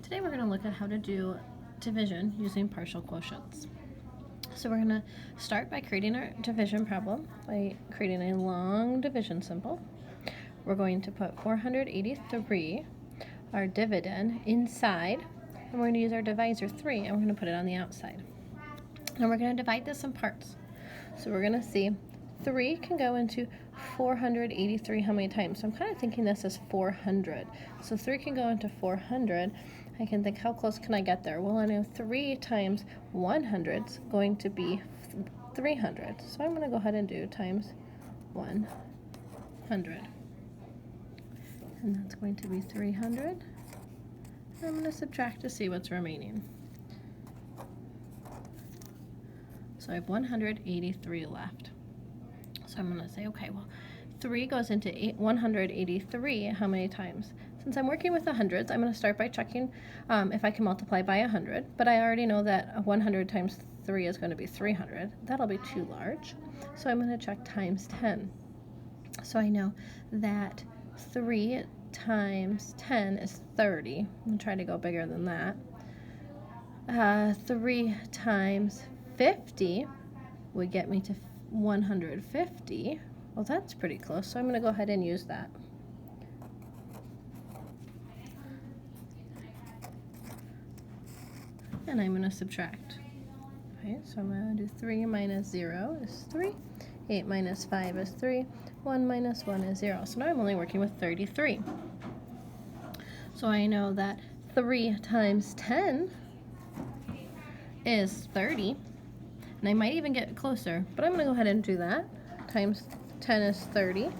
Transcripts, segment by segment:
Today we're going to look at how to do division using partial quotients. So we're going to start by creating our division problem by creating a long division symbol. We're going to put 483, our dividend, inside, and we're going to use our divisor 3 and we're going to put it on the outside. And we're going to divide this in parts. So we're going to see 3 can go into 483 how many times? So I'm kind of thinking this is 400. So 3 can go into 400. I can think, how close can I get there? Well, I know 3 times 100 is going to be 300. So I'm going to go ahead and do times 100. And that's going to be 300. And I'm going to subtract to see what's remaining. So I have 183 left. So I'm going to say, okay, well, 3 goes into 183 how many times? Since I'm working with the hundreds, I'm going to start by checking if I can multiply by 100, but I already know that 100 times 3 is going to be 300. That'll be too large, so I'm going to check times 10. So I know that 3 times 10 is 30. I'm going to try to go bigger than that. 3 times 50 would get me to 150. Well, that's pretty close, so I'm going to go ahead and use that. And I'm going to subtract. Okay, so I'm going to do 3 minus 0 is 3. 8 minus 5 is 3. 1 minus 1 is 0. So now I'm only working with 33. So I know that 3 times 10 is 30. And I might even get closer, but I'm going to go ahead and do that. Times 10 is 30.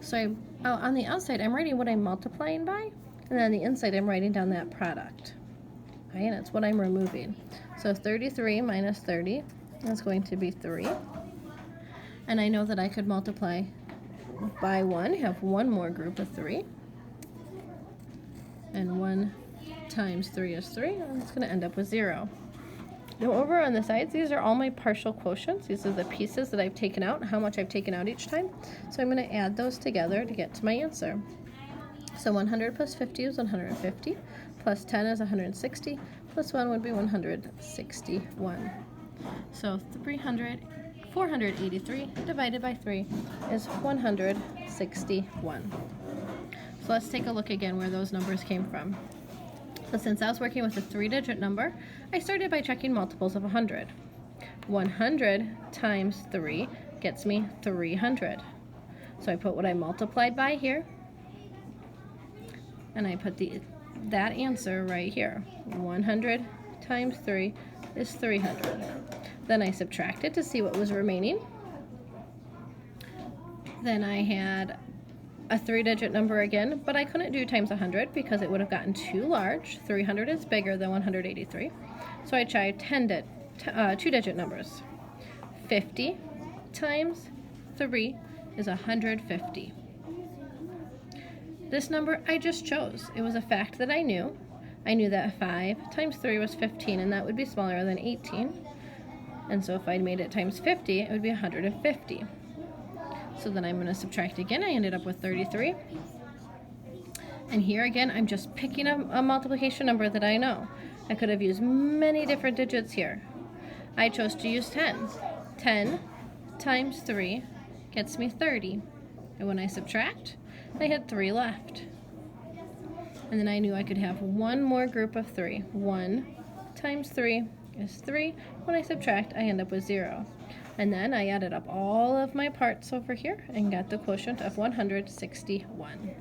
So on the outside, I'm writing what I'm multiplying by, and then on the inside, I'm writing down that product. Okay, and it's what I'm removing. So 33 minus 30 is going to be 3. And I know that I could multiply by 1, have one more group of 3. And 1 times 3 is 3, and it's going to end up with 0. Now over on the sides, these are all my partial quotients. These are the pieces that I've taken out, how much I've taken out each time. So I'm going to add those together to get to my answer. So 100 plus 50 is 150, plus 10 is 160, plus 1 would be 161. So 483 divided by 3 is 161. So let's take a look again where those numbers came from. So since I was working with a 3-digit number, I started by checking multiples of 100. 100 times 3 gets me 300. So I put what I multiplied by here, and I put that answer right here. 100 times 3 is 300. Then I subtracted to see what was remaining. Then I had a 3-digit number again, but I couldn't do times 100 because it would have gotten too large. 300 is bigger than 183. So I tried 2-digit numbers. 50 times 3 is 150. This number I just chose. It was a fact that I knew. I knew that 5 times 3 was 15, and that would be smaller than 18. And so if I'd made it times 50, it would be 150. So then I'm going to subtract again. I ended up with 33. And here again, I'm just picking a multiplication number that I know. I could have used many different digits here. I chose to use 10. 10 times 3 gets me 30. And when I subtract, I had 3 left. And then I knew I could have one more group of 3. 1 times 3 is 3. When I subtract, I end up with 0. And then I added up all of my parts over here and got the quotient of 161.